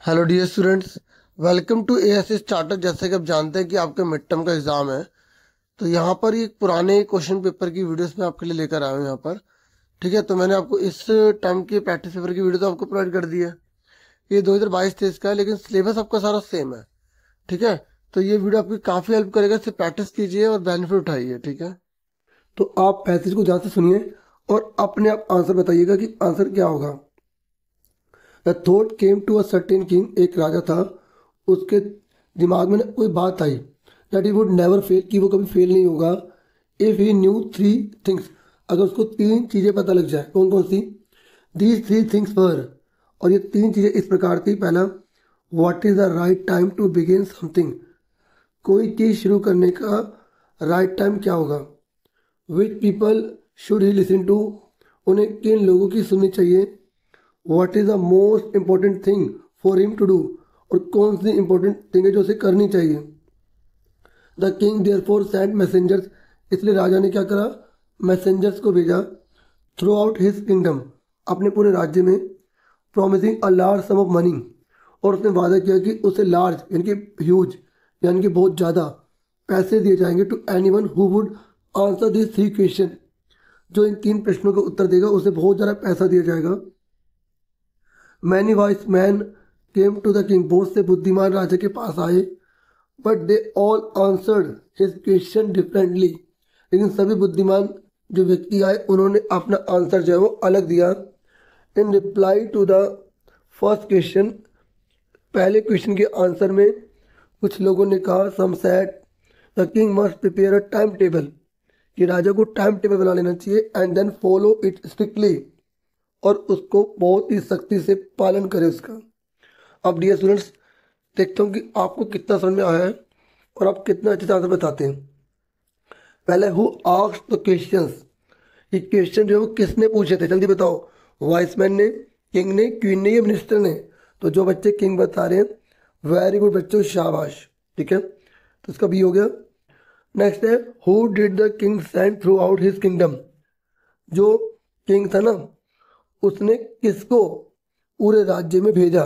Hello dear students, welcome to ASS charter. जैसे कि आप जानते हैं कि आपका मिड टर्म का एग्जाम है, तो यहाँ पर एक पुराने क्वेश्चन पेपर की वीडियोस में आपके लिए लेकर आया हूँ यहाँ पर। ठीक है, तो मैंने आपको इस टर्म के प्रैक्टिस पेपर की वीडियो तो आपको प्रोवाइड कर दी है। ये 2022-23 का है, लेकिन सिलेबस आपका सारा सेम है। ठीक है, तो ये वीडियो आपकी काफ़ी हेल्प करेगा। इससे प्रैक्टिस कीजिए और बेनिफिट उठाइए। ठीक है, तो आप पैसेज को ध्यान से सुनिए और अपने आप आंसर बताइएगा कि आंसर क्या होगा। The thought came to a certain king, एक राजा था, उसके दिमाग में कोई बात आई that he would never fail, कि वो कभी फेल नहीं होगा। If he knew three things, अगर उसको तीन चीज़ें पता लग जाए। कौन कौन सी? दीज थ्री थिंग्स वर, और ये तीन चीज़ें इस प्रकार थी। पहला, what is the right time to begin something, कोई चीज़ शुरू करने का राइट टाइम क्या होगा। Which people should he listen to, उन्हें किन लोगों की सुननी चाहिए। What is the most important thing for him to do, और कौन सी इंपॉर्टेंट थिंग है जो उसे करनी चाहिए। The king therefore sent messengers, इसलिए राजा ने क्या करा? मैसेंजर्स को भेजा थ्रू आउट हिज किंगडम, अपने पूरे राज्य में। Promising a large some of money, और उसने वादा किया कि उसे लार्ज यानी कि ह्यूज यानी कि बहुत ज़्यादा पैसे दिए जाएंगे to anyone who would answer this three question, जो इन तीन प्रश्नों का उत्तर देगा उसे बहुत ज़्यादा पैसा दिया जाएगा। Many wise men came to the king, बहुत से बुद्धिमान राजा के पास आए, but they all answered his question differently, लेकिन सभी बुद्धिमान जो व्यक्ति आए उन्होंने अपना आंसर जो है वो अलग दिया। In reply to the first question, पहले क्वेश्चन के आंसर में कुछ लोगों ने कहा, some said the king must prepare a time table, कि राजा को टाइम टेबल बना लेना चाहिए, and then follow it strictly, और उसको बहुत ही सख्ती से पालन करे उसका। अब डियर स्टूडेंट्स, देखता हूँ कि आपको कितना समझ में आया है और आप कितना अच्छे से आंसर बताते हैं। पहले, हु आस्क्ड द क्वेश्चंस, ये क्वेश्चन जो है वो किसने पूछे थे? जल्दी बताओ। वाइसमैन ने, किंग ने, क्वीन ने या मिनिस्टर ने? तो जो बच्चे किंग बता रहे हैं, वेरी गुड बच्चों, शाबाश। ठीक है, तो इसका भी हो गया। नेक्स्ट है, who did the king send through out his kingdom, जो किंग था ना उसने किसको पूरे राज्य में भेजा?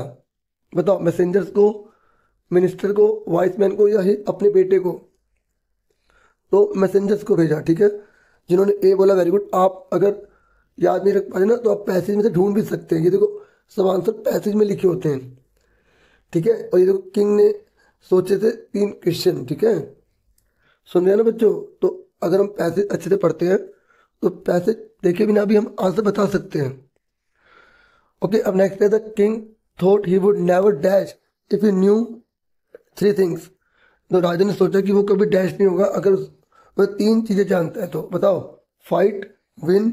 बताओ, मैसेंजर्स को, मिनिस्टर को, वाइसमैन को, या अपने बेटे को? तो मैसेंजर्स को भेजा। ठीक है, जिन्होंने ए बोला वेरी गुड। आप अगर याद नहीं रख पाए ना तो आप पैसेज में से ढूंढ भी सकते हैं। ये देखो, सब आंसर पैसेज में लिखे होते हैं। ठीक है, और ये देखो, किंग ने सोचे थे तीन क्वेश्चन। ठीक है, सुन रहे हैं ना बच्चों? तो अगर हम पैसेज अच्छे से पढ़ते हैं तो पैसेज देखे बिना भी हम आंसर बता सकते हैं। ओके, अब नेक्स्ट है, the king thought he would never dash if he knew three things, तो राजा ने सोचा कि वो कभी डैश नहीं होगा अगर वह तीन चीजें जानता है। तो बताओ, फाइट, विन,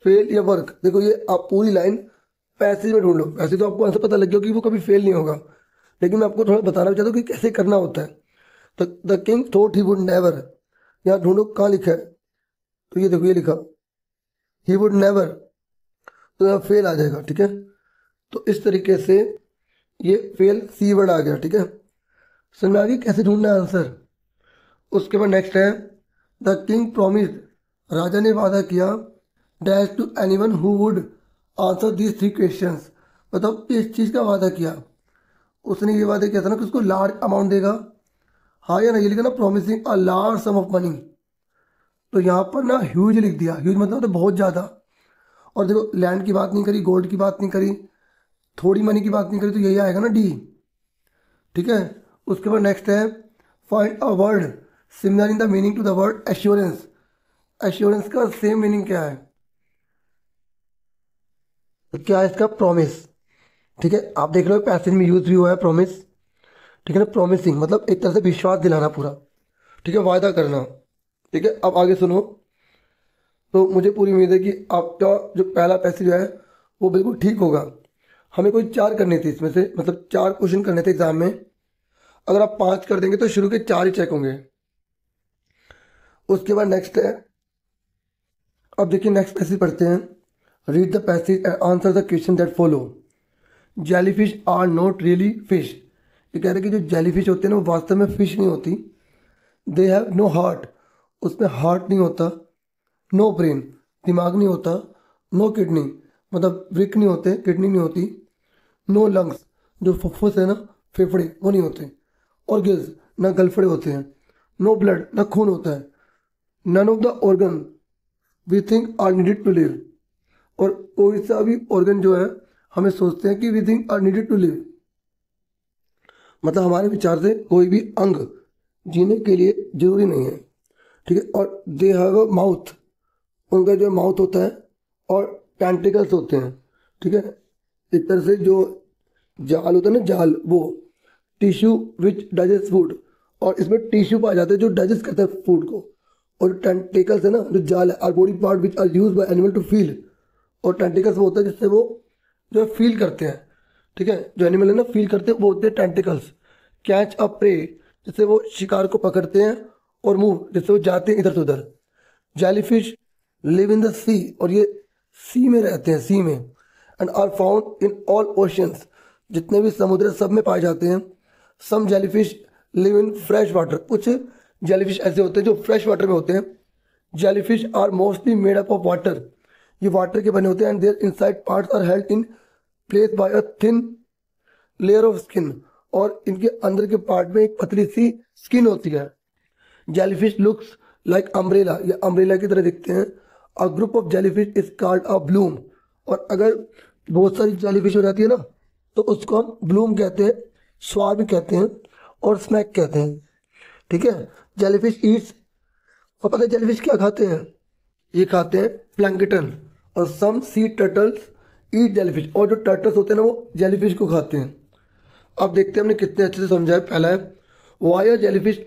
फेल या वर्क। देखो, ये आप पूरी लाइन पैसेज में ढूंढ लो। वैसे तो आपको आंसर पता लग गया कि वो कभी फेल नहीं होगा, लेकिन मैं आपको थोड़ा बताना भी चाहता हूँ कि कैसे करना होता है। तो the king thought he would never, यहाँ ढूंढो कहाँ लिखा है। तो ये देखो, ये लिखा ही वुड नेवर, तो यहाँ फेल आ जाएगा। ठीक है, तो इस तरीके से ये फेल सी वर्ड आ गया। ठीक है, समझ में आ गई कैसे ढूंढना है आंसर। उसके बाद नेक्स्ट है, द किंग प्रोमिस, राजा ने वादा किया, dash to anyone who would answer these three questions. बताओ किस चीज़ का वादा किया? उसने ये वादा किया था ना कि उसको लार्ज अमाउंट देगा। हाँ या ना, ये लिखा ना, promising a large some of money. तो यहाँ पर ना ह्यूज लिख दिया। ह्यूज मतलब तो बहुत ज़्यादा। और देखो, लैंड की बात नहीं करी, गोल्ड की बात नहीं करी, थोड़ी मनी की बात नहीं करी, तो यही आएगा ना, डी। ठीक है, उसके बाद नेक्स्ट है, find a word similar in the meaning to the word assurance. Assurance का सेम मीनिंग क्या है? तो क्या है इसका? प्रॉमिस। ठीक है, आप देख लो पैसेज में यूज भी हुआ है प्रॉमिस। ठीक है ना, प्रॉमिसिंग मतलब एक तरह से विश्वास दिलाना पूरा। ठीक है, वायदा करना। ठीक है, अब आगे सुनो। तो मुझे पूरी उम्मीद है कि आपका जो पहला पैसेज है वो बिल्कुल ठीक होगा। हमें कोई चार करनी थी इसमें से, मतलब चार क्वेश्चन करने थे एग्जाम में। अगर आप पांच कर देंगे तो शुरू के चार ही चेक होंगे। उसके बाद नेक्स्ट है, अब देखिए नेक्स्ट पैसेज पढ़ते हैं। Read the passage and answer the question that follow. Jellyfish are not really fish, ये कह रहे हैं कि जो जेलीफिश होते हैं ना वो वास्तव में फिश नहीं होती। दे हैव नो हार्ट, उसमें हार्ट नहीं होता। नो ब्रेन, दिमाग नहीं होता। नो किडनी, मतलब वृक्क नहीं होते, किडनी नहीं होती। नो लंग्स, जो फुफ्फुस है ना, फेफड़े, वो नहीं होते। ऑर्गन्स, ना गलफड़े होते हैं। नो ब्लड, ना खून होता है। None of the organ we think are needed to live, और कोई सा भी ऑर्गन जो है हमें सोचते हैं कि we think are needed to live, मतलब हमारे विचार से कोई भी अंग जीने के लिए जरूरी नहीं है, ठीक है। और दे हैव अ माउथ, उनका जो माउथ होता है, और टेंटिकल्स होते हैं, ठीक है। एक तरह से जो जाल होता है ना, जाल, वो टिश्यू विच डाइजेस्ट फूड, और इसमें टिश्यू पाए जाते हैं जो डाइजेस्ट करते हैं फूड को। और टेंटिकल्स है ना, जो जाल है, are body part which are use by animal to feel, और टेंटिकल्स वो होता है जिससे वो जो फील करते हैं, ठीक है। जो एनिमल है ना फील करते हैं, वो होते हैं टेंटिकल्स। कैच अ प्रे, जिससे वो शिकार को पकड़ते हैं, और मूव, जिससे वो जाते हैं इधर से उधर। Jellyfish live in the sea, और ये सी में रहते हैं, सी में। And are found in all oceans, जितने भी समुद्र सब में पाए जाते हैं। Some jellyfish live in fresh water, कुछ जेलीफिश ऐसे होते हैं जो फ्रेश वाटर में होते हैं। Jellyfish are mostly made up of water, ये वाटर के बने होते हैं। And their inside parts are held in place bye a thin layer of skin, और इनके अंदर के पार्ट में एक पतली सी स्किन होती है। जेलीफिश लुक्स लाइक अम्ब्रेला, ये अम्ब्रेला की तरह दिखते हैं। A group of jellyfish is called a Bloom, और अगर बहुत सारी जेलीफिश हो जाती है ना, तो उसको हम ब्लूम कहते हैं, स्वार्म कहते हैं, और स्नैक कहते हैं, ठीक है। जेलीफिश ईट्स, और पता है जेलीफिश क्या खाते हैं? ये खाते हैं प्लैंकटन, और सम सी टर्टल्स ईट जेलीफिश, और जो टर्टल्स होते हैं ना वो जेलीफिश को खाते हैं। अब देखते हैं हमने कितने अच्छे से समझा है। पहला है why are jellyfish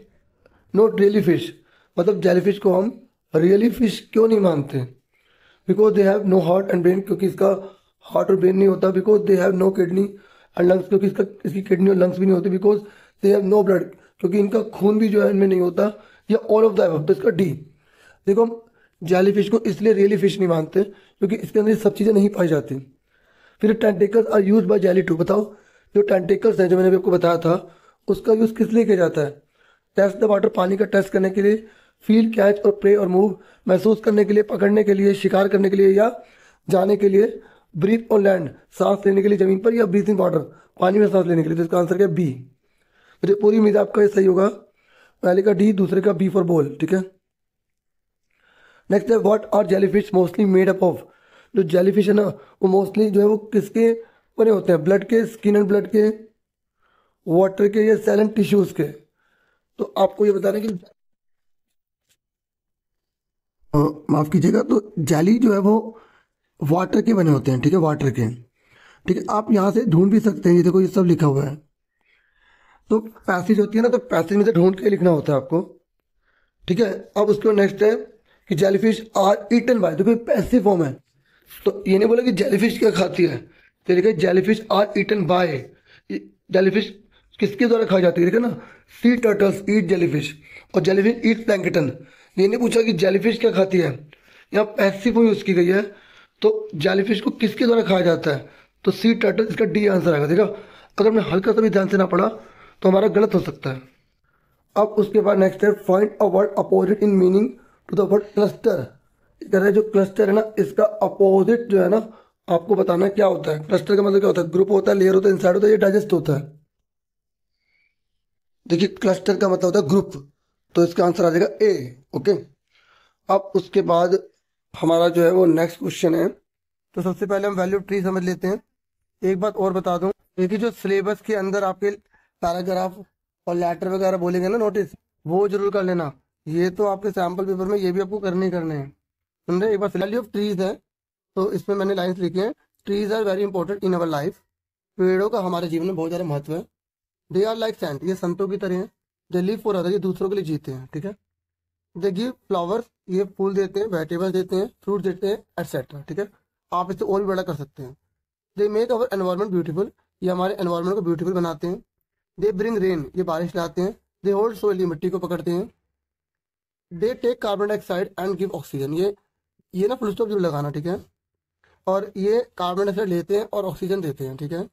not really fish, मतलब जेलीफिश को हम रियली फिश क्यों नहीं मानते? Because they have no heart and brain, क्योंकि इसका हार्ट और ब्रेन नहीं होता। Because they have no kidney and lungs, क्योंकि इसकी किडनी और लंग्स भी नहीं होती। Because they have no blood, क्योंकि इनका खून भी जो है इनमें नहीं होता। या ऑल ऑफ द अबव, तो इसका डी। देखो हम जेलीफिश को इसलिए रियली फिश नहीं मानते क्योंकि इसके अंदर ये सब चीज़ें नहीं पाई जाती। फिर tentacles are use by jelly to, बताओ जो टेंटिकल्स हैं जो मैंने अभी आपको बताया था, उसका यूज़ किस लिए किया जाता है? टेस्ट द वाटर, पानी का टेस्ट करने के लिए। फील, कैच और प्रे और मूव, महसूस करने के लिए, पकड़ने के लिए, शिकार करने के लिए, या जाने के लिए। ब्रीथ ऑन लैंड, सांस लेने के लिए जमीन पर, या ब्रीथ इन वाटर, पानी में सांस लेने के लिए। तो इसका आंसर क्या है? बी। मुझे पूरी उम्मीद है आपका ये सही होगा। पहले का डी, दूसरे का बी फॉर बॉल, ठीक है। नेक्स्ट है what are jellyfish mostly made up of, जो जेलीफिश है ना वो मोस्टली जो है वो किसके बने होते हैं? ब्लड के, स्किन एंड ब्लड के, वाटर के, या सेल एंड टिश्यूज के। तो आपको ये बताना है कि माफ कीजिएगा, तो जेली जो है वो वाटर के बने होते हैं, ठीक है, वाटर के, ठीक है। आप यहाँ से ढूंढ भी सकते हैं, ये देखो ये सब लिखा हुआ है। तो पैसेज होती है ना, तो पैसेज में से ढूंढ के लिखना होता है आपको, ठीक है। अब उसके बाद नेक्स्ट है कि जेलीफिश आर ईटन बाय, देखो पैसिव फॉर्म है, तो ये नहीं बोला कि जेलीफिश क्या खाती है, तो लिखा jellyfish are eaten by. Jellyfish किसके द्वारा खाई जाती है? देखा ना, सी टर्टल्स ईट जेलीफिश, और जेलीफिश ईट प्लैंकटन। ये नहीं पूछा कि जेलीफिश क्या खाती है, यहाँ पैसिव फॉर्म यूज की गई है। तो जेलीफिश को किसके द्वारा खाया जाता है? तो सी टर्टल, इसका डी आंसर आएगा। देखा, अगर हमने हल्का सा भी ध्यान से ना पढ़ा तो हमारा गलत हो सकता है। अब उसके बाद नेक्स्ट है find a word opposite in meaning to the word cluster. कह रहा है जो क्लस्टर है ना, इसका अपोजिट जो है ना आपको बताना है क्या होता है। क्लस्टर का मतलब क्या होता है? ग्रुप होता है, लेयर होता है, इंसाइड होता है, ये डाइजेस्ट होता है। देखिए क्लस्टर का मतलब होता है ग्रुप, तो इसका आंसर आ जाएगा ए। ओके, अब उसके बाद हमारा जो है वो नेक्स्ट क्वेश्चन है। तो सबसे पहले हम वैल्यू ट्री समझ लेते हैं। एक बात और बता दूं, देखिए जो सिलेबस के अंदर आपके पैराग्राफ और लेटर वगैरह बोलेंगे ना, नोटिस वो जरूर कर लेना। ये तो आपके सैम्पल पेपर में ये भी आपको करने ही करने हैं, सुन रहे? एक बार वैल्यू ऑफ ट्रीज है, तो इसमें मैंने लाइन्स लिखी हैं। Trees are very important in our life, पेड़ों का हमारे जीवन में बहुत ज़्यादा महत्व है। दे आर लाइक सेंट, ये संतों की तरह हैं। दे लिव फॉर अदर, ये दूसरों के लिए जीते हैं, ठीक है। दे गिव फ्लावर्स, ये फूल देते हैं, वेजिटेबल्स देते हैं, फ्रूट देते हैं, एटसेट्रा, ठीक है। आप इसे और भी बड़ा कर सकते हैं। They make our environment beautiful, ये हमारे एनवायरमेंट को ब्यूटीफुल बनाते हैं। दे ब्रिंग रेन, ये बारिश लाते हैं। दे होल्ड सोइल, ये मिट्टी को पकड़ते हैं। They take carbon dioxide and give oxygen, ये ना फुल स्टॉप जरूर लगाना, ठीक है। और ये कार्बन डाइऑक्साइड लेते हैं और ऑक्सीजन देते हैं, ठीक है।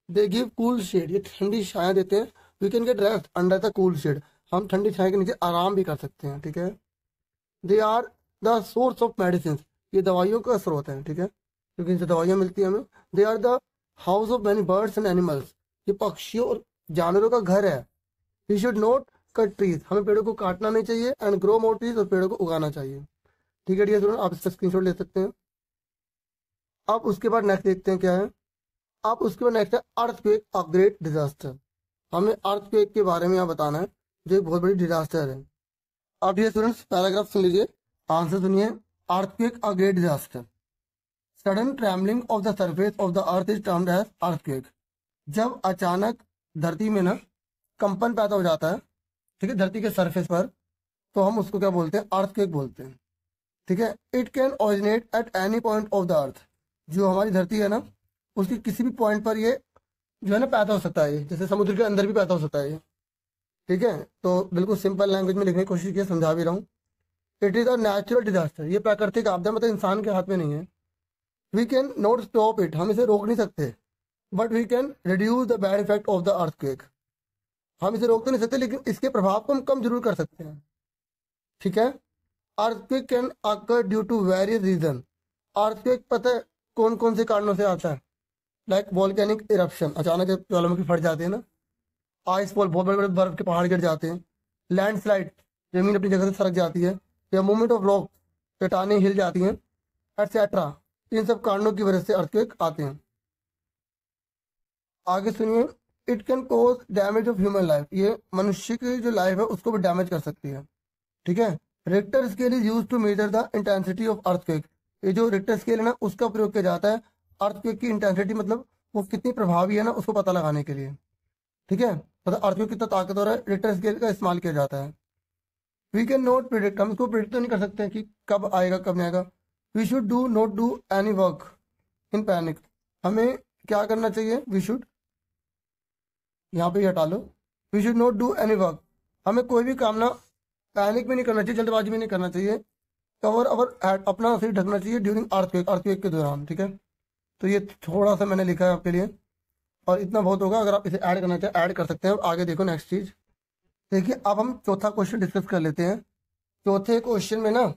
दे गिव कूल शेड, ये ठंडी छाया देते हैं। We can get rest under the cool shade, हम ठंडी छाया के नीचे आराम भी कर सकते हैं, ठीक है। They are the source of medicine, ये दवाइयों का स्रोत है, ठीक है, क्योंकि इनसे दवाइयाँ मिलती हैं हमें। They are the house of many birds and animals, ये पक्षियों और जानवरों का घर है। We should not cut trees, हमें पेड़ों को काटना नहीं चाहिए। एंड ग्रो मोर ट्रीज, और पेड़ों को उगाना चाहिए। ठीक है डियर स्टूडेंट, आप इसका स्क्रीनशॉट ले सकते हैं। अब उसके बाद नेक्स्ट देखते हैं क्या है। अब उसके बाद नेक्स्ट है अर्थक्वेक अ ग्रेट डिजास्टर। हमें अर्थक्वेक के बारे में यहाँ बताना है, जो एक बहुत बड़ी डिजास्टर है। अब डियर स्टूडेंट्स पैराग्राफ सुन लीजिए, आंसर सुनिए। Earthquake a great disaster, sudden trembling of the surface of the earth is termed as earthquake. जब अचानक धरती में ना कंपन पैदा हो जाता है, ठीक है, धरती के सरफेस पर, तो हम उसको क्या बोलते हैं, अर्थक्वेक बोलते हैं। ठीक है, it can originate at any point of the अर्थ, जो हमारी धरती है ना उसकी किसी भी पॉइंट पर ये जो है ना पैदा हो सकता है, जैसे समुद्र के अंदर भी पैदा हो सकता है ये। ठीक है, तो बिल्कुल सिंपल लैंग्वेज में लिखने की कोशिश की, समझा भी रहा हूँ। It is a natural disaster, ये प्राकृतिक आपदा, मतलब इंसान के हाथ में नहीं है। We can not stop it, हम इसे रोक नहीं सकते, but we can reduce the bad effect of the earthquake. हम इसे रोक तो नहीं सकते, लेकिन इसके प्रभाव को हम कम जरूर कर सकते हैं। ठीक है, earthquake can occur due to various reason. Earthquake पता है कौन कौन से कारणों से आता है, लाइक वॉल्केनिक इरप्शन, अचानक जब ज्वालामुखी फट जाते हैं ना, आइस फॉल, बहुत बड़े बड़े बर्फ के पहाड़ गिर जाते हैं, लैंडस्लाइड, जमीन अपनी जगह से सरक जाती है, या मूवमेंट ऑफ रॉक, चट्टानें हिल जाती हैं, एटसेट्रा। इन सब कारणों की वजह से अर्थक्वेक आते हैं। आगे सुनिए, it can cause damage of human life, ये मनुष्य की जो लाइफ है उसको भी डैमेज कर सकती है। ठीक है, Richter scale is use to measure the intensity of earthquake, ये जो रिक्टर स्केल है ना उसका प्रयोग किया जाता है अर्थक्वेक की इंटेंसिटी, मतलब वो कितनी प्रभावी है ना उसको पता लगाने के लिए। ठीक है, मतलब अर्थक्वेक कितना ताकतवर है, रिक्टर स्केल का इस्तेमाल किया जाता है। वी कैन नॉट प्रिडिक्ट, हम इसको प्रिडिक्ट तो नहीं कर सकते कि कब आएगा कब नहीं आएगा। We should do not do any work in panic, हमें क्या करना चाहिए, वी शुड, यहाँ पे हटा लो, we should not do any work, हमें कोई भी काम ना पैनिक में नहीं करना चाहिए, जल्दबाजी में नहीं करना चाहिए। कवर अवर हेड, अपना सिर ढकना चाहिए ड्यूरिंग अर्थक्वेक, अर्थक्वेक के दौरान। ठीक है, तो ये थोड़ा सा मैंने लिखा है आपके लिए, और इतना बहुत होगा। अगर आप इसे ऐड करना चाहें ऐड कर सकते हैं। आगे देखो नेक्स्ट चीज देखिए, अब हम चौथा क्वेश्चन डिस्कस कर लेते हैं। चौथे क्वेश्चन में ना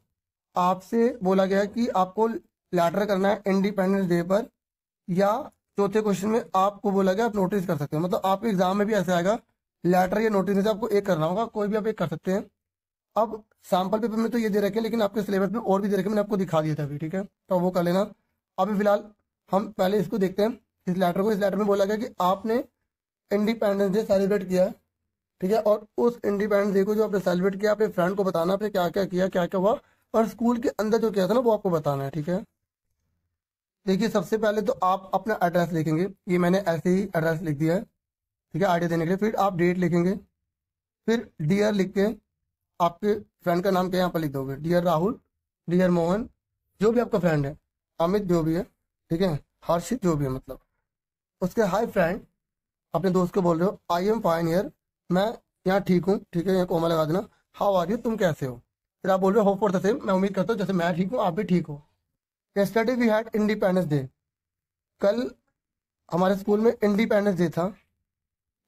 आपसे बोला गया है कि आपको लेटर करना है इंडिपेंडेंस डे पर, या चौथे क्वेश्चन में आपको बोला गया आप नोटिस कर सकते हैं, मतलब आपके एग्जाम में भी ऐसे आएगा, लेटर या नोटिस में से आपको एक करना होगा, कोई भी आप एक कर सकते हैं। अब सैम्पल पेपर में तो ये दे रखे हैं, लेकिन आपके सिलेबस में और भी दे रखे हैं, मैंने आपको दिखा दिया था अभी। ठीक है, तो वो कर लेना। अभी फिलहाल हम पहले इसको देखते हैं, इस लेटर को। इस लेटर में बोला गया कि आपने इंडिपेंडेंस डे सेलिब्रेट किया है। ठीक है, और उस इंडिपेंडेंस डे को जो आपने सेलिब्रेट किया, अपने फ्रेंड को बताना, आपने क्या क्या किया, क्या क्या हुआ, और स्कूल के अंदर जो किया था ना वो आपको बताना है। ठीक है, देखिए सबसे पहले तो आप अपना एड्रेस लिखेंगे, ये मैंने ऐसे ही एड्रेस लिख दिया है। ठीक है, आइडिया देने के लिए। फिर आप डेट लिखेंगे, फिर डियर लिख के आपके फ्रेंड का नाम क्या यहाँ पर लिख दोगे, डियर राहुल, डियर मोहन, जो भी आपका फ्रेंड है, अमित जो भी है, ठीक है, हर्षित जो भी है, मतलब उसके हाय फ्रेंड, अपने दोस्त को बोल रहे हो आई एम फाइन हियर, मैं यहाँ ठीक हूँ। ठीक है, यहाँ कोमा लगा देना। हाउ आर यू, तुम कैसे हो। फिर आप बोल रहे हो होप फॉर द सेम, मैं उम्मीद करता हूँ जैसे मैं ठीक हूँ आप भी ठीक हो। Yesterday we had Independence Day, कल हमारे स्कूल में इंडिपेंडेंस डे था।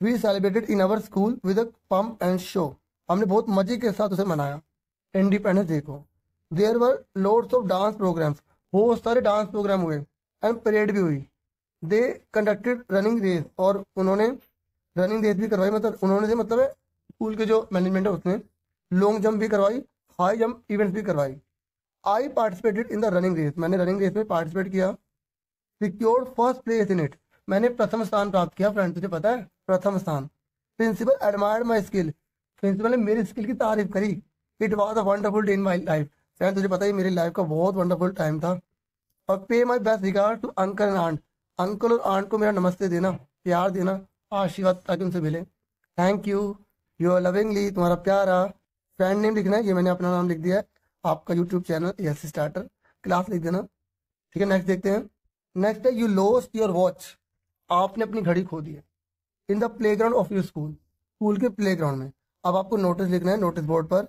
We celebrated in our school with a pomp and show, हमने बहुत मजे के साथ उसे मनाया इंडिपेंडेंस डे को। There were loads of dance programs, बहुत सारे डांस प्रोग्राम हुए, एंड परेड भी हुई। दे कंडक्टेड रनिंग रेस, और उन्होंने रनिंग रेस भी करवाई, मतलब उन्होंने से मतलब है स्कूल के जो मैनेजमेंट है उसने लॉन्ग जंप भी करवाई, हाई जंप इवेंट्स भी करवाई। I participated in the running race, मैंने रनिंग रेस में पार्टिसिपेट किया। Secured first place in it, मैंने प्रथम स्थान प्राप्त किया। फ्रेंड तुझे पता है, प्रथम स्थान। Principal admired my skill, principal ने मेरी स्किल की तारीफ करी। It was a wonderful day in my life, friend तुझे पता है मेरी लाइफ का बहुत वंडरफुल टाइम था। और pay my best regard to uncle and aunt, uncle और आंट को मेरा नमस्ते देना, प्यार देना, आशीर्वाद ताकि उनसे मिले। Thank you, you are lovingly, तुम्हारा प्यारा। फ्रेंड नेम लिखना है, ये मैंने अपना नाम लिख दिया है। आपका YouTube channel ASC starter, class लिख देना। ठीक है, नेक्स्ट देखते हैं। नेक्स्ट है यू लॉस्ट योर वॉच, आपने अपनी घड़ी खो दी है in the playground of your school, school के प्लेग्राउंड में। अब आपको नोटिस लिखना है नोटिस बोर्ड पर।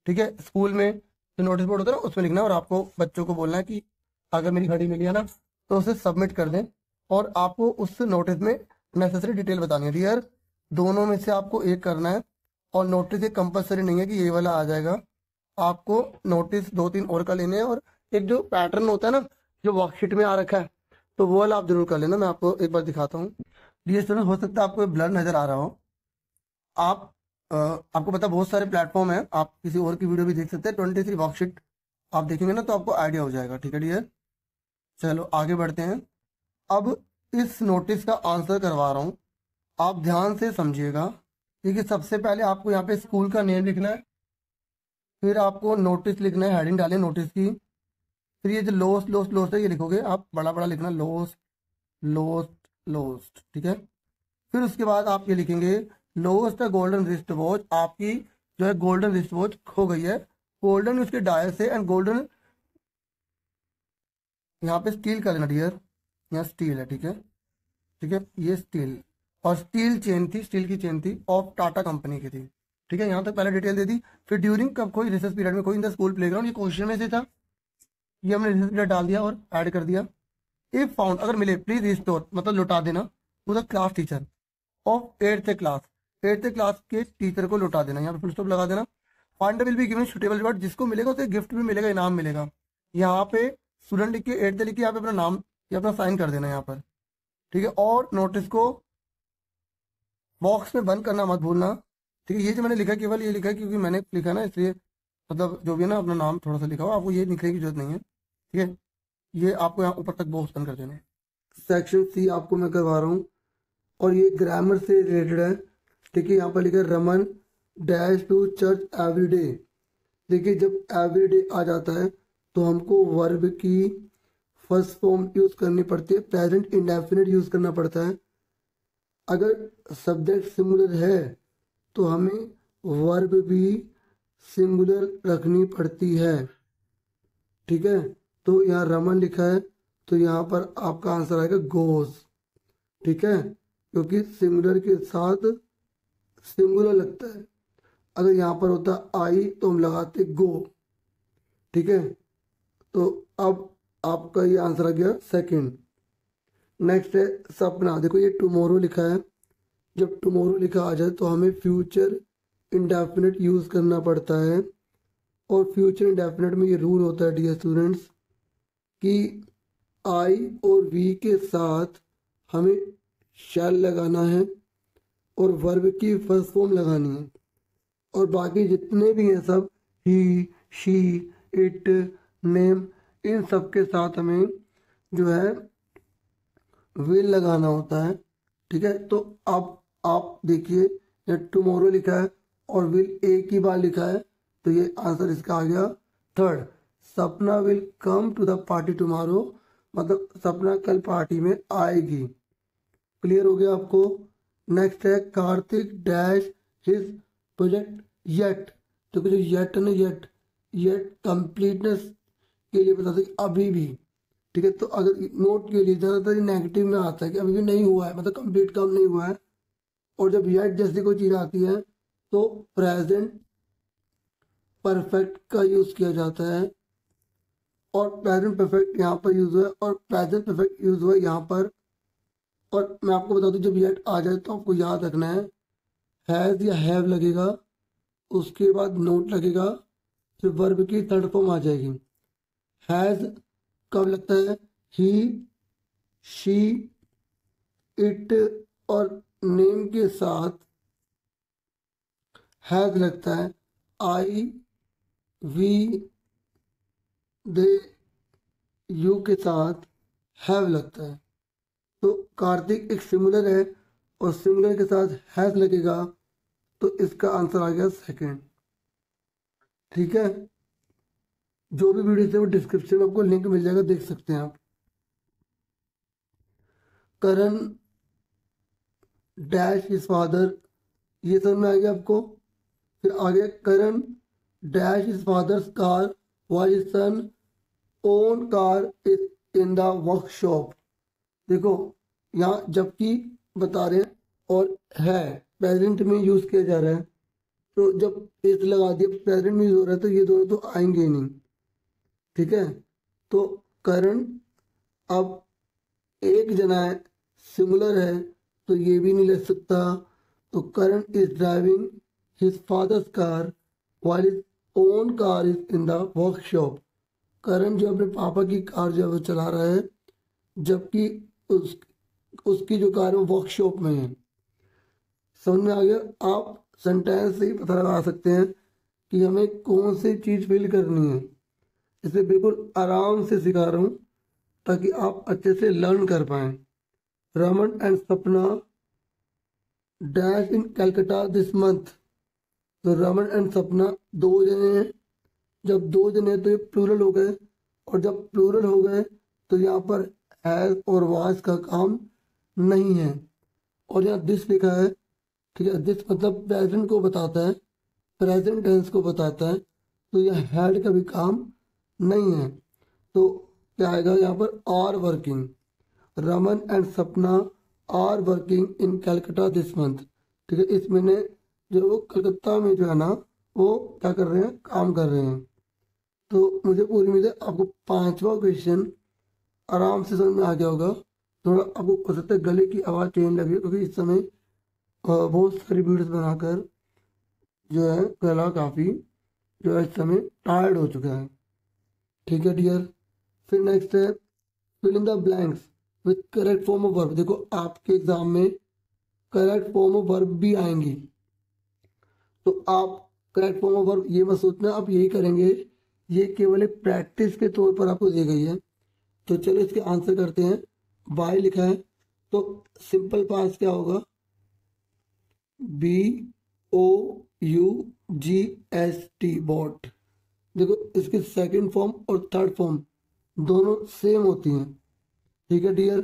ठीक है, स्कूल में जो नोटिस बोर्ड होता है ना उसमें लिखना है, और आपको बच्चों को बोलना है कि अगर मेरी घड़ी मिली है ना तो उसे सबमिट कर दें, और आपको उस नोटिस में नेसेसरी डिटेल बतानी है। डियर, दोनों में से आपको एक करना है, और नोटिस एक कंपलसरी नहीं है कि ये वाला आ जाएगा, आपको नोटिस 2-3 और का लेने हैं। और एक जो पैटर्न होता है ना जो वर्कशीट में आ रखा है, तो वो वाला आप जरूर कर लेना। मैं आपको एक बार दिखाता हूँ। डियर स्टूडेंट, हो सकता है आपको ब्लर नजर आ रहा हो। आपको पता बहुत सारे प्लेटफॉर्म है, आप किसी और की वीडियो भी देख सकते हैं। 23 वर्कशीट आप देखेंगे ना तो आपको आइडिया हो जाएगा। ठीक है डियर, चलो आगे बढ़ते हैं। अब इस नोटिस का आंसर करवा रहा हूँ, आप ध्यान से समझिएगा। देखिए सबसे पहले आपको यहाँ पे स्कूल का नेम लिखना है, फिर आपको नोटिस लिखना है, हेडिंग डालें नोटिस की। फिर ये जो लोस्ट लोस्ट लोस्ट है ये लिखोगे आप, बड़ा बड़ा लिखना, लोस्ट लोस्ट लोस्ट। ठीक है, फिर उसके बाद आप ये लिखेंगे लोस्ट गोल्डन रिस्ट वॉच। आपकी जो है गोल्डन रिस्ट वॉच खो गई है। गोल्डन उसके डायल से एंड गोल्डन, यहाँ पे स्टील का लेना डियर, यहाँ स्टील है। ठीक है, ठीक है, ये स्टील और स्टील चेन थी, स्टील की चेन थी ऑफ टाटा कंपनी की थी। ठीक है, यहाँ तक पहले डिटेल दे दी। फिर ड्यूरिंग कब खोई, रिसर्च पीरियड में खोई इन द स्कूल प्लेग्राउंड, ये क्वेश्चन में से था, ये हमने रिसर्च पीरियड डाल दिया और ऐड कर दिया। इफ फाउंड, अगर मिले प्लीज रिस्टोर, मतलब लौटा देना to the class teacher of 8th class, 8th class के टीचर को लौटा देना, यहाँ पे फुल स्टॉप लगा देना। Finder will be given suitable reward, जिसको मिलेगा उसे गिफ्ट भी मिलेगा, इनाम मिलेगा। यहाँ पे स्टूडेंट लिख के 8th लिख के यहाँ पे अपना नाम या अपना साइन कर देना यहाँ पर। ठीक है, और नोटिस को बॉक्स में बंद करना मत भूलना। ठीक है, ये जो मैंने लिखा केवल ये लिखा है क्योंकि मैंने लिखा ना, इसलिए मतलब जो भी है ना अपना नाम थोड़ा सा लिखा हो, आपको ये लिखने की जरूरत नहीं है। ठीक है, ये आपको यहाँ ऊपर तक बॉक्स बंद कर देना है। सेक्शन सी आपको मैं करवा रहा हूँ और ये ग्रामर से रिलेटेड है। ठीक है, यहाँ पर लिखा है Raman dash to church every day. देखिए जब एवरी डे आ जाता है तो हमको वर्ब की फर्स्ट फॉर्म यूज करनी पड़ती है, प्रेजेंट इंडेफिनिट यूज करना पड़ता है। अगर सब्जेक्ट सिंगुलर है तो हमें वर्ब भी सिंगुलर रखनी पड़ती है। ठीक है, तो यहाँ रमन लिखा है तो यहाँ पर आपका आंसर आएगा गोज। ठीक है, क्योंकि सिंगुलर के साथ सिंगुलर लगता है। अगर यहाँ पर होता आई तो हम लगाते गो। ठीक है, तो अब आपका ये आंसर आ गया सेकंड। नेक्स्ट है सपना। देखो ये टुमारो लिखा है, जब टुमारो लिखा आ जाए तो हमें फ्यूचर इंडेफिनिट यूज करना पड़ता है। और फ्यूचर इंडेफिनिट में ये रूल होता है डियर स्टूडेंट्स कि आई और वी के साथ हमें शैल लगाना है और वर्ब की फर्स्ट फॉर्म लगानी है, और बाकी जितने भी हैं सब ही, शी, इट, नेम, इन सब के साथ हमें जो है विल लगाना होता है। ठीक है, तो अब आप देखिए ये टुमारो लिखा है और विल एक ही बार लिखा है, तो ये आंसर इसका आ गया third. Sapna will come to the party tomorrow, मतलब सपना कल पार्टी में आएगी। क्लियर हो गया आपको। नेक्स्ट है Kartik dash his project yet. तो जो येट है ना, येट कंप्लीटनेस के लिए बताते हैं अभी भी। ठीक है, तो अगर नोट के लिए ज्यादातर नेगेटिव में आता है कि अभी भी नहीं हुआ है, मतलब कंप्लीट काम नहीं हुआ है। और जब येट जैसी कोई चीज आती है तो प्रेजेंट परफेक्ट का यूज किया जाता है, और प्रेजेंट परफेक्ट यहाँ पर यूज हुआ है और प्रेजेंट परफेक्ट यूज हुआ है यहाँ पर। और मैं आपको बता दूं जब येट आ जाए तो आपको याद रखना है हैज या हैव लगेगा, उसके बाद नोट लगेगा, फिर वर्ब की थर्ड फॉर्म आ जाएगी। हैज कब लगता है, ही, शी, इट और नेम के साथ हैज लगता है। आई, वी, दे, यू के साथ हैव लगता है। तो कार्तिक एक सिंगुलर है और सिंगुलर के साथ हैज लगेगा, तो इसका आंसर आ गया सेकंड। ठीक है, जो भी वीडियो है वो डिस्क्रिप्शन में आपको लिंक मिल जाएगा, देख सकते हैं आप। करण डैश इज फादर, ये समझ में आ गया आपको। फिर आगे Karan dash is father's car while his son own car is in the workshop. देखो यहाँ जबकि बता रहे हैं और है प्रेजेंट में यूज किया जा रहा है, तो जब इस लगा दिया प्रेजेंट में यूज हो रहा है तो ये दोनों तो आएंगे ही नहीं। ठीक है, तो करण अब एक जना है, सिंगुलर है, तो ये भी नहीं लग सकता। तो Karan is driving his father's car while his own car is in the workshop. Karan जो अपने पापा की कार जो है वो चला रहा है, जबकि उस उसकी जो कार है वर्कशॉप में है। समझ में आ गया? आप सेंटेंस से ही पता लगा सकते हैं कि हमें कौन सी चीज़ फिल करनी है। इसे बिल्कुल आराम से सिखा रहा हूँ ताकि आप अच्छे से लर्न कर पाएं। रमन एंड सपना dash in Calcutta this month. तो रमन एंड सपना दो जने हैं। जब दो जने तो ये प्लूरल हो गए, और जब प्लूरल हो गए तो यहाँ पर हैज और वाज का काम नहीं है। और यहाँ दिस लिखा है, ठीक है, दिस मतलब प्रेजेंट को बताता है, प्रेजेंट टेंस को बताता है, तो यह हैड का भी काम नहीं है। तो क्या आएगा यहाँ पर? Are working. Raman and Sapna are working in Calcutta this month. ठीक है, इस महीने जो वो कलकत्ता में जो है ना, वो क्या कर रहे हैं? काम कर रहे हैं। तो मुझे पूरी उम्मीद है आपको पांचवा क्वेश्चन आराम से समझ में आ गया होगा। थोड़ा आपको हो सकता है गले की आवाज़ चेंज लगे, क्योंकि इस समय बहुत सारी वीडियोस बनाकर जो है गला काफ़ी जो है इस समय टायर्ड हो चुका है। ठीक है डियर। फिर नेक्स्ट है fill in the blanks with correct form of verb. देखो आपके एग्जाम में करेक्ट फॉर्म ऑफ वर्ब भी आएंगी, तो आप करेक्ट फॉर्म ऑफ वर्ब ये मत सोचना आप यही करेंगे, ये केवल एक प्रैक्टिस के तौर पर आपको दी गई है। तो चलो इसके आंसर करते हैं। बाय लिखा है तो सिंपल पास क्या होगा? BOUGST bought. देखो इसकी सेकंड फॉर्म और थर्ड फॉर्म दोनों सेम होती हैं। ठीक है डियर।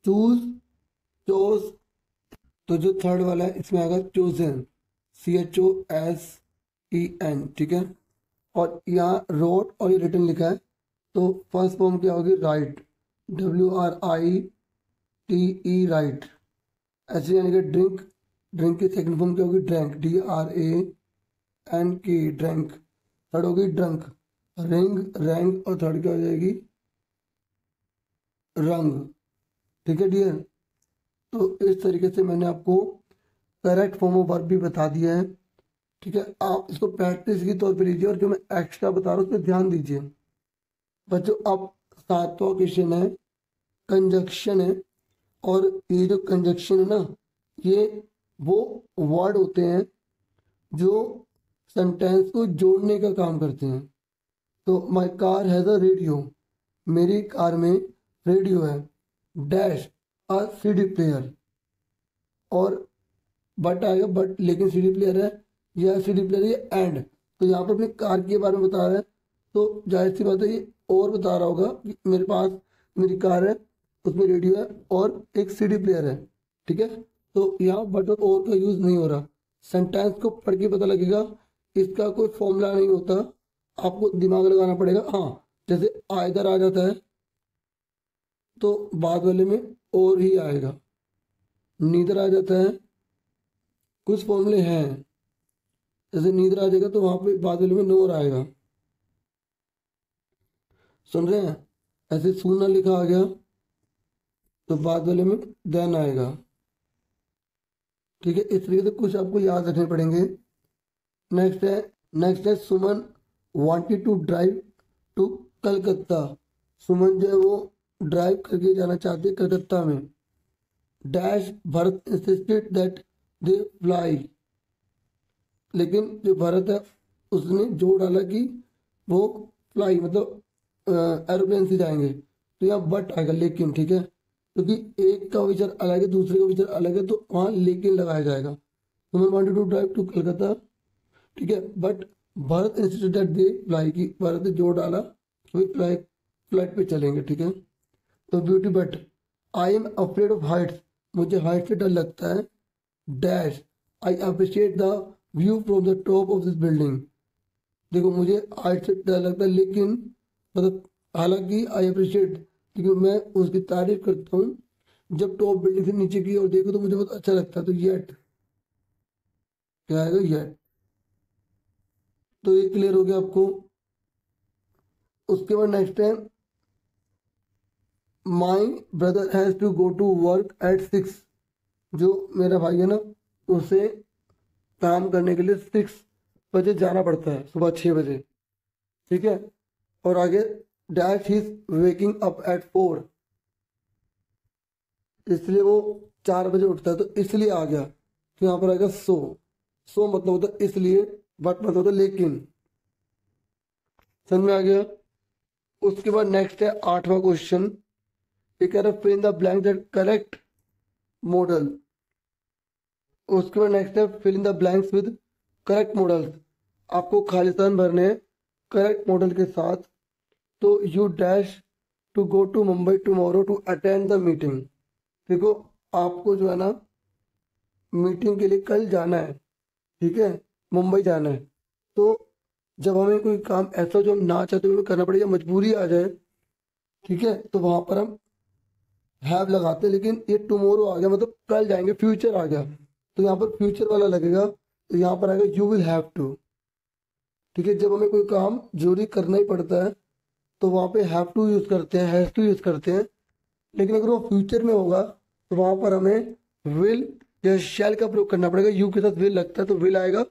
चूज, चोज, तो जो थर्ड वाला है इसमें आएगा चोजन, CHOSEN। ठीक है। और यहाँ रोट और ये रिटर्न लिखा है, तो फर्स्ट फॉर्म क्या होगी? Right, WRITE right. ऐसे यानी कि ड्रिंक, ड्रिंक की सेकंड फॉर्म क्या होगी? Drank, DRANK drank. थर्ड होगी ड्रंक, रिंग, रैंग, और थर्ड क्या हो जाएगी? रंग। ठीक है डियर। तो इस तरीके से मैंने आपको करेक्ट फॉर्म ऑफ वर्ब भी बता दिया है। ठीक है, आप इसको प्रैक्टिस के तौर पे लीजिए, और जो मैं एक्स्ट्रा बता रहा हूँ उस पर ध्यान दीजिए। बच्चों अब सातवां क्वेश्चन है, कंजक्शन है। और ये जो कंजक्शन है ना, ये वो वर्ड होते हैं जो सेंटेंस को जोड़ने का काम करते हैं। तो my car has a radio, मेरी कार में रेडियो है, डैश अ CD प्लेयर। और बट आएगा, बट लेकिन CD प्लेयर है, या CD प्लेयर है एंड। तो यहाँ पर अपनी कार के बारे में बता रहा है, तो जाहिर सी बात है ये और बता रहा होगा कि मेरे पास मेरी कार है, उसमें रेडियो है और एक CD प्लेयर है। ठीक है, तो यहाँ बट और का यूज नहीं हो रहा। सेंटेंस को पढ़ के पता लगेगा, इसका कोई फॉर्मूला नहीं होता, आपको दिमाग लगाना पड़ेगा। हाँ, जैसे आइदर आ जाता है तो बाद वाले में और ही आएगा, नीदर आ जाता है, कुछ फॉर्मूले हैं, जैसे नीदर आ जाएगा तो वहां पे बाद वाले में नोर आएगा। सुन रहे हैं? ऐसे सूना लिखा आ गया तो बाद वाले में देन आएगा। ठीक है, इस तरीके से कुछ आपको याद रखने पड़ेंगे। नेक्स्ट है Suman wanted to drive to Calcutta. Suman जो है वो ड्राइव करके जाना चाहते हैं कलकत्ता में, dash Bharat insisted that they fly. लेकिन जो भरत है उसने जोर डाला कि वो फ्लाई मतलब एरोप्लेन से जाएंगे, तो यहाँ बट आएगा लेकिन। ठीक है, क्योंकि एक का विचार अलग है, दूसरे का विचार अलग है, तो वहां लेकिन लगाया जाएगा। Suman wanted to drive to Calcutta, ठीक है, but Bharat insisted that they fly, की भरत ने जोर डाला कि फ्लाइट पे चलेंगे। ठीक है, तो beauty but I am afraid of Heights, मुझे हाइट से डर लगता है, dash I appreciate the view from the top of this building. देखो मुझे हाइट से डर लगता है, लेकिन मतलब हालांकि आई अप्रिशिएट, लेकिन मैं उसकी तारीफ करता हूँ जब टॉप बिल्डिंग से नीचे की ओर देखो तो मुझे बहुत अच्छा लगता है। तो येट क्या आएगा? येट। तो ये क्लियर हो गया आपको। उसके बाद नेक्स्ट है my brother has to go to work at 6। जो मेरा भाई है ना, उसे काम करने के लिए 6 बजे जाना पड़ता है, सुबह 6 बजे। ठीक है, और आगे dash he waking up at 4। इसलिए वो 4 बजे उठता है, तो इसलिए आ गया। तो यहाँ पर आएगा सो। सो मतलब होता है इसलिए, बट मतलब होता है लेकिन। समझ में आ गया। उसके बाद नेक्स्ट है 8वां क्वेश्चन। ये कह रहा है fill in the blank that correct modal. उसके बाद नेक्स्ट है fill in the blanks with correct modals. आपको खाली स्थान भरने हैं करेक्ट मॉडल के साथ। तो you dash to go to Mumbai tomorrow to attend the meeting. देखो आपको जो है ना मीटिंग के लिए कल जाना है, ठीक है, मुंबई जाना है। तो जब हमें कोई काम ऐसा जो हम ना चाहते हुए करना पड़े या मजबूरी आ जाए, ठीक है, तो वहां पर हम हैव लगाते हैं। लेकिन ये टुमारो आ गया मतलब कल जाएंगे, फ्यूचर आ गया, तो यहाँ पर फ्यूचर वाला लगेगा। तो यहाँ पर आएगा यू विल हैव टू। ठीक है, जब हमें कोई काम जरूरी करना ही पड़ता है तो वहाँ पे हैव टू यूज करते हैं, हैज टू यूज करते हैं। लेकिन अगर वो फ्यूचर में होगा तो वहां पर हमें विल या शैल का प्रयोग करना पड़ेगा। यू के साथ विल लगता है तो विल आएगा।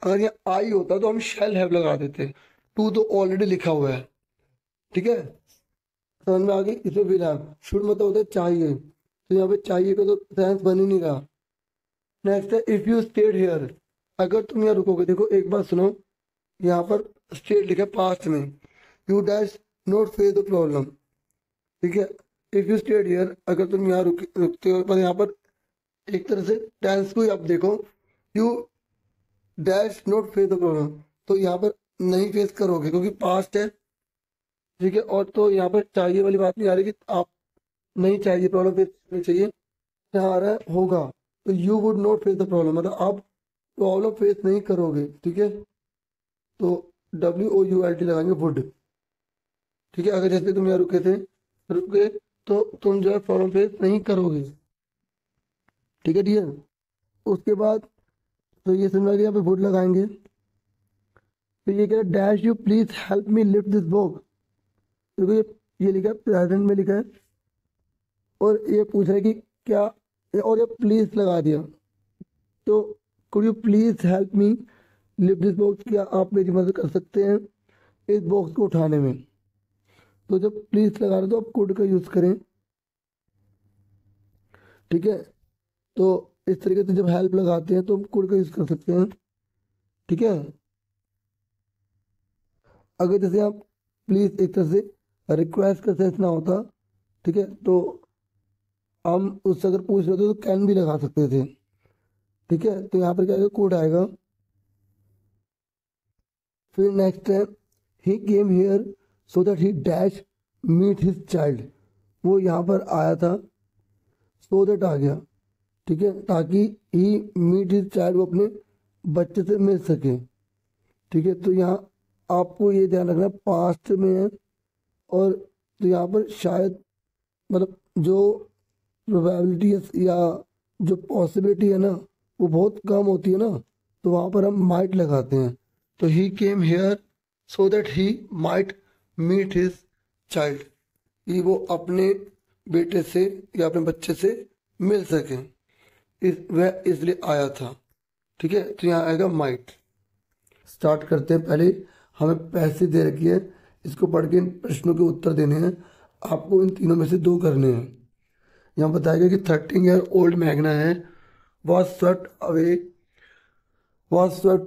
अगर यहाँ आई होता तो हम शैल हैव लगा देते। टू तो ऑलरेडी लिखा हुआ है, ठीक है, समझ में आ गई। इसमें विल हैव। शुड मतलब होता है चाहिए, तो यहाँ पे चाहिए का तो सेंस बन ही नहीं रहा। नेक्स्ट है इफ यू स्टेड हियर। अगर तुम यहाँ रुकोगे, देखो एक बात सुनो, यहाँ पर स्टेड लिखा है पास्ट में। You dash not face the problem, ठीक है। इफ यू स्टेड हियर, अगर तुम यहाँ रुकते हो, पर यहाँ पर एक तरह से टेंस को ही आप देखो, you dash not face the problem, तो यहाँ पर नहीं फेस करोगे क्योंकि पास्ट है, ठीक है। और तो यहाँ पर चाहिए वाली बात नहीं आ रही कि आप नहीं चाहिए प्रॉब्लम फेस करनी चाहिए, यहाँ आ रहा है होगा। तो you would not face the problem, मतलब आप प्रॉब्लम फेस नहीं करोगे, ठीक है। तो WOULD लगाएंगे वुड, ठीक है। अगर जैसे तुम यहाँ रुके तो तुम जो है प्रॉब्लम फेस नहीं करोगे, ठीक है डियर। उसके बाद तो ये समझ में यहाँ पे वुड लगाएंगे। तो ये कह रहा है dash you please help me lift this box. देखो ये लिखा है प्रेजेंट में लिखा है, और ये पूछ रहा है कि क्या, और ये प्लीज लगा दिया। तो could you please help me lift this box, क्या आप मेरी मदद कर सकते हैं इस बॉक्स को उठाने में। तो जब प्लीज लगा रहे तो आप कुड का यूज करें, ठीक है। तो इस तरीके से जब हेल्प लगाते हैं तो हम कुड का यूज कर सकते हैं, ठीक है। अगर जैसे आप प्लीज एक तरह से रिक्वेस्ट का सेंस ना होता, ठीक है, तो हम उससे अगर पूछ रहे थे तो कैन भी लगा सकते थे, ठीक है। तो यहाँ पर क्या आएगा, कोड आएगा। फिर नेक्स्ट है he came here so that he dash meet his child. वो यहाँ पर आया था, सो दैट आ गया, ठीक है, ताकि ही मीट हिज चाइल्ड, वो अपने बच्चे से मिल सके, ठीक है। तो यहाँ आपको ये ध्यान रखना पास्ट में है, और तो यहाँ पर शायद मतलब जो प्रोबेबिलिटी या जो पॉसिबिलिटी है ना वो बहुत कम होती है ना, तो वहाँ पर हम माइट लगाते हैं। तो he came here so that he might meet his child, कि वो अपने बेटे से या अपने बच्चे से मिल सके, वह इसलिए आया था, ठीक है। तो यहाँ आएगा माइट। स्टार्ट करते हैं। पहले हमें पैसे दे रखी है, इसको पढ़ के इन प्रश्नों के उत्तर देने हैं। आपको इन तीनों में से 2 करने हैं। यहाँ बताया गया कि 13 ईयर ओल्ड मैग्ना है was swept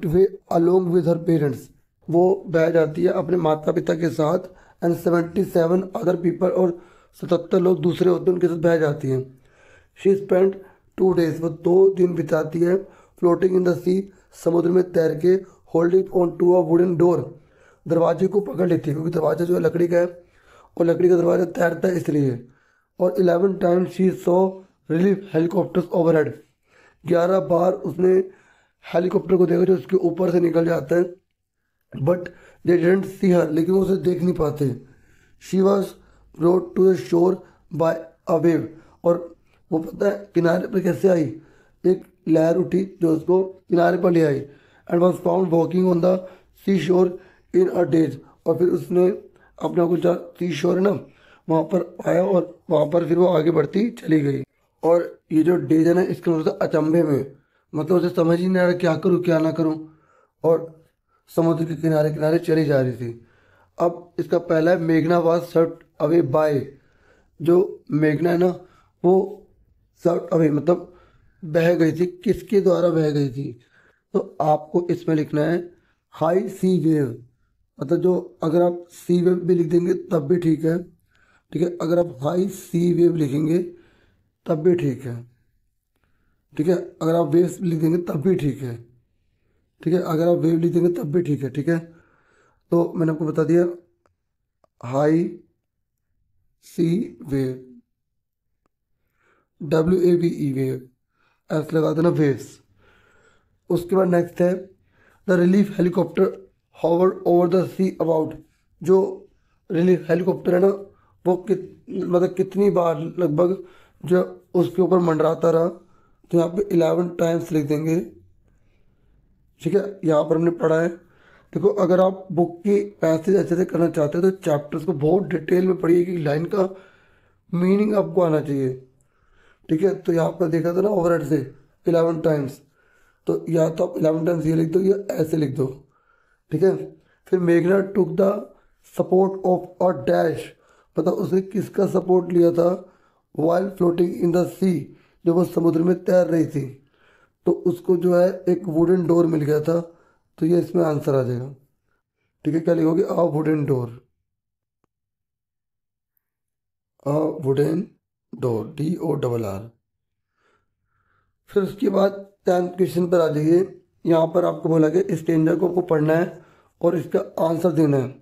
away along with her parents. वो बह जाती है अपने माता पिता के साथ, एंड 77 अदर पीपल, और 77 लोग दूसरे होते हैं उनके साथ बह जाती हैं। शी स्पेंड 2 days, वो 2 दिन बिताती है फ्लोटिंग इन द सी, समुद्र में तैर के, holding on to a wooden door, दरवाजे को पकड़ लेती है क्योंकि दरवाजा जो है लकड़ी का है और लकड़ी का दरवाजा तैरता है इसलिए। और 11 times she saw relief helicopters overhead, 11 बार उसने हेलीकॉप्टर को देखा जो उसके ऊपर से निकल जाता है। बट दे डिडंट सी हर, लेकिन वो उसे देख नहीं पाते। She was brought to the shore by a wave, और वो पता है किनारे पर कैसे आई, एक लहर उठी जो उसको किनारे पर ले आई। And was found walking on the sea shore in a days, और फिर उसने अपने को जहाँ सी शोर है ना वहाँ पर आया, और वहाँ पर फिर वो आगे बढ़ती चली गई। और ये जो डेज है ना इसका मतलब अचंभे में, मतलब उसे समझ ही नहीं आ रहा क्या करूँ क्या ना करूँ, और समुद्र के किनारे किनारे चली जा रही थी। अब इसका पहला है मेघना वाज स्वेप्ट अवे बाय। जो मेघना है ना वो सॉर्ट अवे मतलब बह गई थी, किसके द्वारा बह गई थी? तो आपको इसमें लिखना है हाई सी वेव, मतलब जो, अगर आप सी वेव भी लिख देंगे तब भी ठीक है, ठीक है। अगर आप हाई सी वेव लिखेंगे तब भी ठीक है, ठीक है। अगर आप वेव लिख देंगे तब भी ठीक है, ठीक है। अगर आप वेव लिख देंगे तब भी ठीक है, ठीक है। तो मैंने आपको बता दिया हाई सी वेव, WAVE वेव, एस लगा देना वेव्स। उसके बाद नेक्स्ट है the relief helicopter hover over the see about. जो रिलीफ हेलीकॉप्टर है ना, वो मतलब कितनी बार लगभग जो उसके ऊपर मंडराता रहा, तो यहाँ पे 11 टाइम्स लिख देंगे, ठीक है। यहाँ पर हमने पढ़ा है। देखो, अगर आप बुक की पैसेज अच्छे से करना चाहते हो तो चैप्टर्स को बहुत डिटेल में पढ़िए कि लाइन का मीनिंग आपको आना चाहिए, ठीक है। तो यहाँ पर देखा था ना ओवरहेड से 11 टाइम्स, तो या तो आप 11 टाइम्स ये लिख दो या ऐसे लिख दो, ठीक है। फिर मेघना took the support of a dash, मतलब उसने किसका सपोर्ट लिया था? वाइल फ्लोटिंग इन द सी, जब वो समुद्र में तैर रही थी तो उसको जो है एक वुडन डोर मिल गया था, तो ये इसमें आंसर आ जाएगा, ठीक है। क्या लिखोगे? अ वुडन डोर, अ वुडन डोर, DORR। फिर उसके बाद 10th क्वेश्चन पर आ जाइए। यहाँ पर आपको बोला गया स्टेंजर को आपको पढ़ना है और इसका आंसर देना है।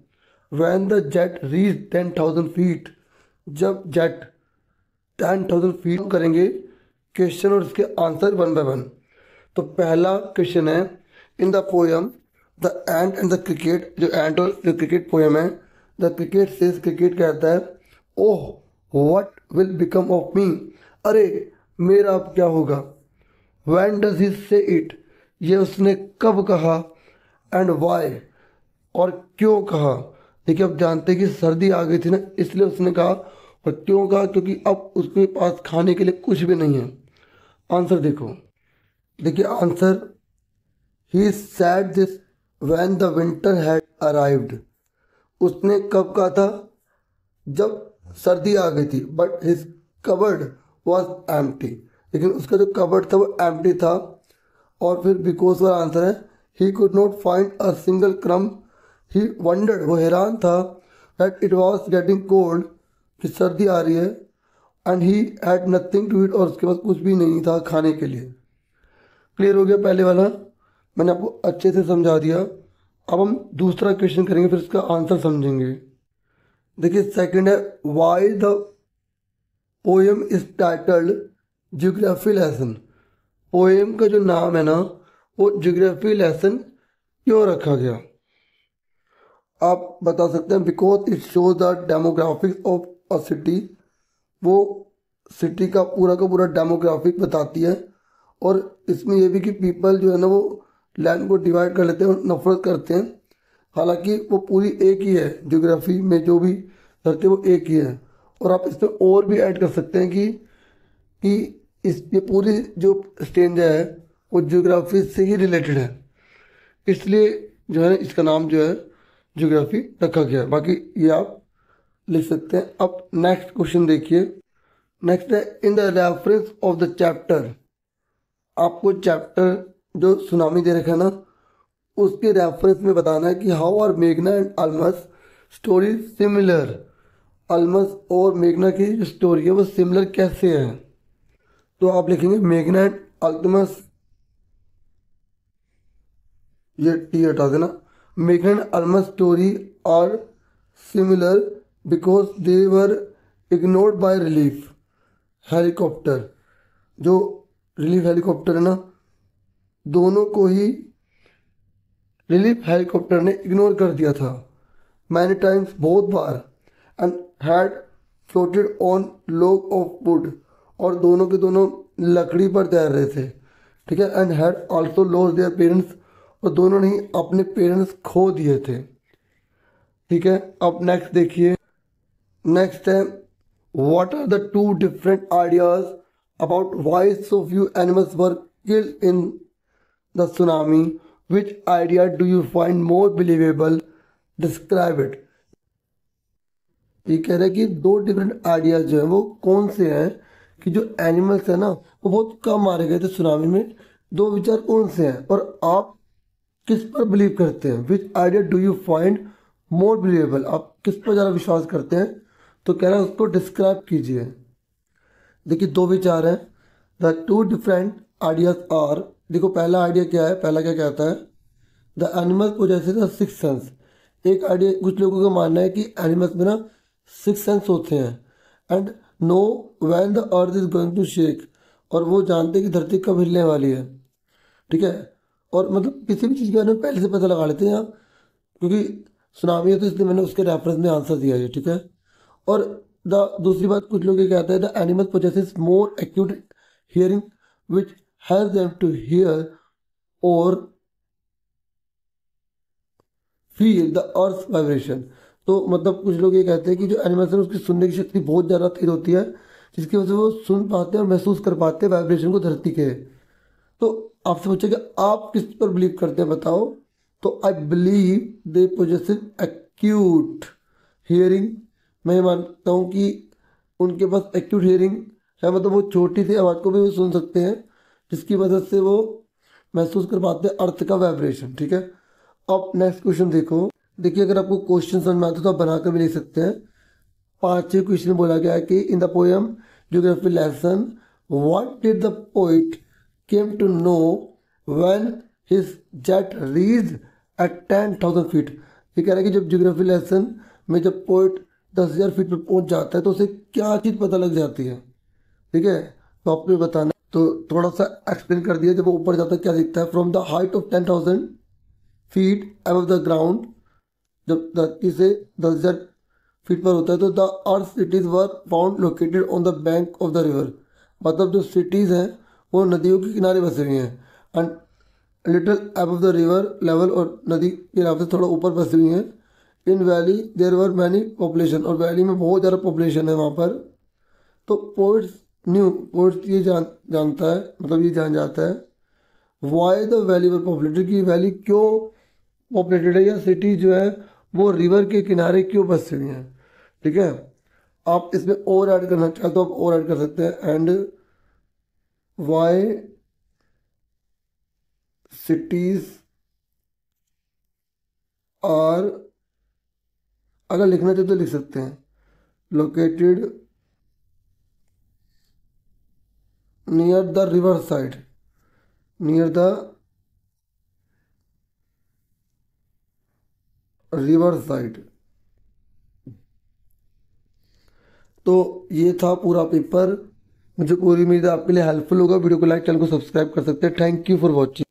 When the jet reach 10,000 feet, जब जेट 10,000 फीट करेंगे, क्वेश्चन और इसके आंसर 1 बाय 1। तो पहला क्वेश्चन है इन the poem the ant and the cricket, जो एंट और जो क्रिकेट पोएम है, द क्रिकेट सेज, क्रिकेट कहता है oh what will become of me, अरे मेरा अब क्या होगा। When does he say it, ये उसने कब कहा, एंड वाई, और क्यों कहा। देखिए, अब जानते हैं कि सर्दी आ गई थी ना, इसलिए उसने कहा। और क्यों कहा? क्योंकि अब उसके पास खाने के लिए कुछ भी नहीं है। आंसर देखो, देखिए answer, he sad this when the winter had arrived. उसने कब कहा था? जब सर्दी आ गई थी। But his cupboard was empty, लेकिन उसका जो कबर्ड था वो एम्प्टी था। और फिर बिकॉज वाला आंसर है he could not find a single crumb, he wondered, वो हैरान था, that it was getting cold, कि सर्दी आ रही है, and he had nothing to eat, और उसके पास कुछ भी नहीं था खाने के लिए। क्लियर हो गया पहले वाला, मैंने आपको अच्छे से समझा दिया। अब हम दूसरा क्वेश्चन करेंगे, फिर इसका आंसर समझेंगे। देखिए सेकंड है why the poem is titled geography lesson. Poem का जो नाम है ना, वो ज्योग्राफी लेसन क्यों रखा गया? आप बता सकते हैं because it shows the demographics of a city. वो सिटी का पूरा डेमोग्राफिक बताती है। और इसमें यह भी कि पीपल जो है ना, वो लैंड को डिवाइड कर लेते हैं और नफरत करते हैं, हालांकि वो पूरी एक ही है। ज्योग्राफी में जो भी धरती वो एक ही है। और आप इसमें और भी ऐड कर सकते हैं कि इस ये पूरी जो स्टेंजा है वो ज्योग्राफी से ही रिलेटेड है, इसलिए जो है इसका नाम जो है ज्योग्राफी रखा गया है। बाकी ये आप लिख सकते हैं। अब नेक्स्ट क्वेश्चन देखिए। नेक्स्ट है in the reference of the chapter. आपको चैप्टर जो सुनामी दे रखा है ना, उसके रेफरेंस में बताना है कि हाउ आर मेघना एंड अल्मस स्टोरी सिमिलर। अल्मस और मेघना की जो स्टोरी है वो सिमिलर कैसे है? तो आप लिखेंगे मेघना एंड अल्मस, ये टी हटा देना। मेघना and Almas story are similar because they were ignored by relief helicopter. जो रिलीफ हेलीकॉप्टर है ना, दोनों को ही रिलीफ हेलीकॉप्टर ने इग्नोर कर दिया था मैनी टाइम्स, बहुत बार, and had floated on log of wood, और दोनों के दोनों लकड़ी पर तैर रहे थे, ठीक है। And had also lost their parents, और दोनों ने अपने पेरेंट्स खो दिए थे, ठीक है। अब नेक्स्ट देखिए। नेक्स्ट है what are the two different ideas about why so few animals were killed in the tsunami, which idea do you find more believable, describe it. ये कह रहे हैं कि दो डिफरेंट आइडियाज जो है वो कौन से हैं कि जो एनिमल्स है ना वो बहुत कम मारे गए थे सुनामी में, दो विचार कौन से हैं और आप किस पर बिलीव करते हैं, विच idea do you find more believable, आप किस पर ज़्यादा विश्वास करते हैं, तो कह रहा है उसको डिस्क्राइब कीजिए। देखिए दो विचार हैं, the two different ideas are, देखो पहला आइडिया क्या है, पहला क्या कहता है, the animal possesses the six sense. एक आइडिया, कुछ लोगों का मानना है कि एनिमल्स में ना सिक्स सेंस होते हैं, and know when the earth is going to shake, और वो जानते हैं कि धरती कब हिलने वाली है, ठीक है। और मतलब किसी भी चीज़ के बारे में पहले से पता लगा लेते हैं यहाँ, क्योंकि सुनामी है तो इसलिए मैंने उसके रेफरेंस में आंसर दिया है, ठीक है। और द दूसरी बात, कुछ लोग ये कहते हैं the animal possesses more acute hearing which help them to hear और फील द अर्थ वाइब्रेशन। तो मतलब कुछ लोग ये कहते हैं कि जो एनिमल्स है उसकी सुनने की शक्ति बहुत ज़्यादा तेज होती है, जिसकी वजह से वो सुन पाते हैं और महसूस कर पाते हैं वाइब्रेशन को धरती के। तो आपसे पूछे कि आप किस पर बिलीव करते हैं बताओ, तो I believe they possessive acute hearing. मैं ये मानता हूँ कि उनके पास एक्यूट हियरिंग है, मतलब वो छोटी सी आवाज़ को भी वो सुन सकते हैं, जिसकी वजह से वो महसूस कर पाते हैं अर्थ का वाइब्रेशन, ठीक है। अब नेक्स्ट क्वेश्चन देखो, देखिए अगर आपको क्वेश्चन समझ में आता है तो आप बनाकर भी लिख सकते हैं। पांचवें क्वेश्चन में बोला गया है कि in the poem geography lesson what did the poet came to know when his jet reached at 10,000 feet. ये कह रहा है कि जब ज्योग्राफी लेसन में जब पोइट 10,000 फीट पर पहुंच जाता है तो उसे क्या चीज़ पता लग जाती है, ठीक है। तो आपको बताना, तो थोड़ा सा एक्सप्लेन कर दिया, जब वो ऊपर जाता है क्या दिखता है, from the height of 10,000 feet above the ground, जब धरती से 10,000 फीट पर होता है तो the earth cities were found located on the bank of the river, मतलब जो सिटीज़ हैं वो नदियों के किनारे बसे हुए हैं, and little above the river level, और नदी के हिसाब से थोड़ा ऊपर बसी हुई हैं। In valley there were many population, और वैली में बहुत ज़्यादा पॉपुलेशन है वहाँ पर। तो पोइट्स ये जानता है, मतलब ये जान जाता है why the valley were populated, की वैली क्यों पॉपुलेटेड है, या सिटी जो है वो रिवर के किनारे क्यों बसी हुई हैं, ठीक है। आप इसमें और ऐड करना चाहे तो आप और ऐड कर सकते हैं, एंड वाई सिटीज आर, अगर लिखना चाहे तो लिख सकते हैं, located near the river side, near the river side. तो ये था पूरा पेपर, मुझे पूरी उम्मीद है आपके लिए हेल्पफुल होगा। वीडियो को लाइक, चैनल को सब्सक्राइब कर सकते हैं। Thank you for watching.